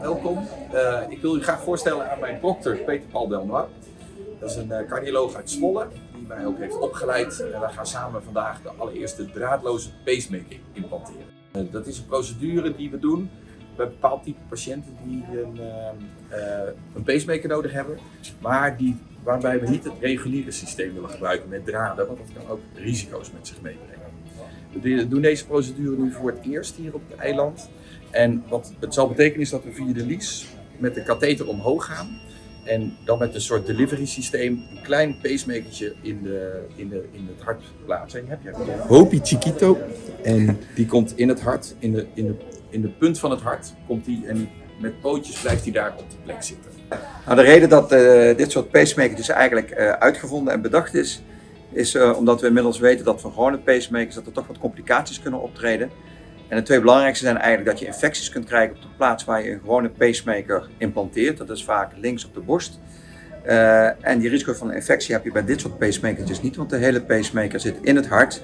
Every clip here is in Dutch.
Welkom. Ik wil u graag voorstellen aan mijn dokter Peter Paul Delnoy. Dat is een cardioloog uit Zwolle die mij ook heeft opgeleid. En wij gaan samen vandaag de allereerste draadloze pacemaker implanteren. Dat is een procedure die we doen bij bepaald type patiënten die een pacemaker nodig hebben, maar waarbij we niet het reguliere systeem willen gebruiken met draden, want dat kan ook risico's met zich meebrengen. We doen deze procedure nu voor het eerst hier op het eiland. En wat het zal betekenen is dat we via de lies met de katheter omhoog gaan. En dan met een soort delivery systeem een klein pacemakertje in het hart plaatsen. Heb je Hopi Chiquito. En die komt in het hart, in de punt van het hart komt die en met pootjes blijft hij daar op de plek zitten. Nou, de reden dat dit soort pacemakers eigenlijk uitgevonden en bedacht is omdat we inmiddels weten dat van gewone pacemakers dat er toch wat complicaties kunnen optreden. En de twee belangrijkste zijn eigenlijk dat je infecties kunt krijgen op de plaats waar je een gewone pacemaker implanteert. Dat is vaak links op de borst. En die risico van een infectie heb je bij dit soort pacemakertjes niet, want de hele pacemaker zit in het hart.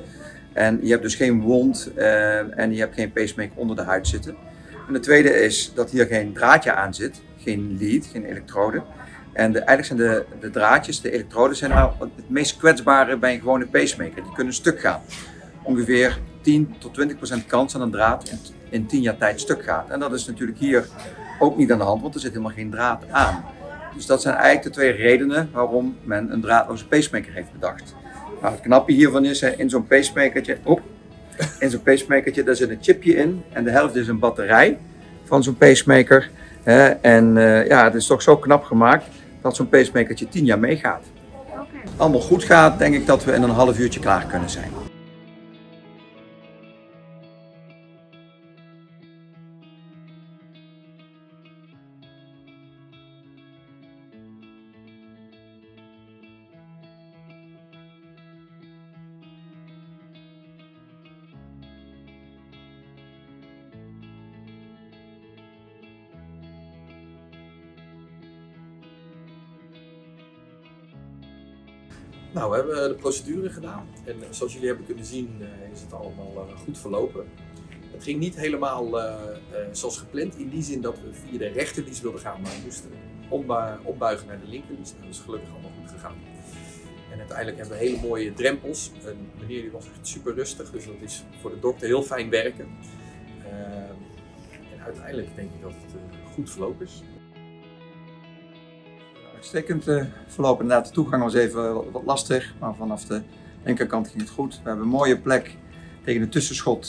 En je hebt dus geen wond en je hebt geen pacemaker onder de huid zitten. En de tweede is dat hier geen draadje aan zit, geen lead, geen elektrode. En eigenlijk zijn de draadjes, de elektroden, zijn nou het meest kwetsbare bij een gewone pacemaker. Die kunnen stuk gaan. Ongeveer 10 tot 20% kans dat een draad in 10 jaar tijd stuk gaat. En dat is natuurlijk hier ook niet aan de hand, want er zit helemaal geen draad aan. Dus dat zijn eigenlijk de twee redenen waarom men een draadloze pacemaker heeft bedacht. Nou, het knappe hiervan is, in zo'n pacemakertje, daar zit een chipje in en de helft is een batterij van zo'n pacemaker. Het is toch zo knap gemaakt dat zo'n pacemakertje 10 jaar meegaat. Allemaal goed gaat, denk ik dat we in een half uurtje klaar kunnen zijn. Nou, we hebben de procedure gedaan en zoals jullie hebben kunnen zien is het allemaal goed verlopen. Het ging niet helemaal zoals gepland in die zin dat we via de rechterlies wilden gaan, maar we moesten ombuigen naar de linkerlies. Dat is gelukkig allemaal goed gegaan. En uiteindelijk hebben we hele mooie drempels. Een meneer die was echt super rustig, dus dat is voor de dokter heel fijn werken. En uiteindelijk denk ik dat het goed verlopen is. Uitstekend verlopen. Inderdaad, de toegang was even wat lastig, maar vanaf de linkerkant ging het goed. We hebben een mooie plek tegen de tussenschot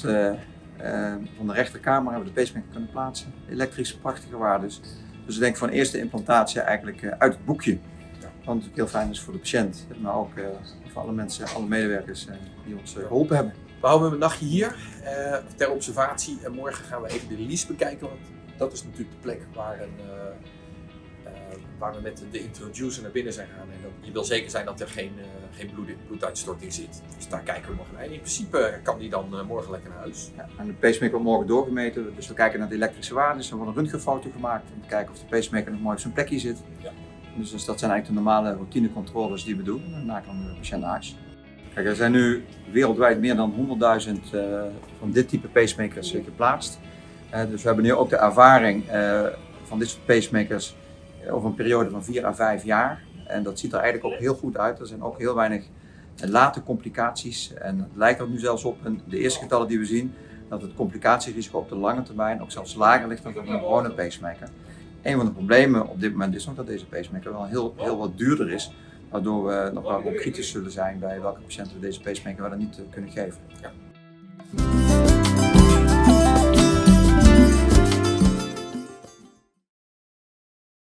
van de rechterkamer hebben we de pacemaker kunnen plaatsen. Elektrisch prachtige waardes. Dus ik denk van de eerste implantatie eigenlijk uit het boekje. Wat natuurlijk heel fijn is voor de patiënt, maar ook voor alle mensen, alle medewerkers die ons geholpen hebben. We houden een nachtje hier ter observatie en morgen gaan we even de lies bekijken, want dat is natuurlijk de plek waar we met de introducer naar binnen zijn gegaan. En je wil zeker zijn dat er geen bloeduitstorting zit. Dus daar kijken we morgen naar. En in principe kan die dan morgen lekker naar huis. Ja, en de pacemaker wordt morgen doorgemeten. Dus we kijken naar de elektrische waarden. Er wordt een röntgenfoto gemaakt om te kijken of de pacemaker nog mooi op zijn plekje zit. Ja. Dus dat zijn eigenlijk de normale routinecontroles die we doen. En daarna kan de patiënt naar huis. Kijk, er zijn nu wereldwijd meer dan 100.000 van dit type pacemakers geplaatst. Dus we hebben nu ook de ervaring van dit soort pacemakers over een periode van 4 à 5 jaar. En dat ziet er eigenlijk ook heel goed uit. Er zijn ook heel weinig late complicaties. En het lijkt er nu zelfs op, de eerste getallen die we zien, dat het complicatierisico op de lange termijn ook zelfs lager ligt dan voor een gewone pacemaker. Een van de problemen op dit moment is nog dat deze pacemaker wel heel wat duurder is. Waardoor we nog wel kritisch zullen zijn bij welke patiënten we deze pacemaker wel niet kunnen geven. Ja.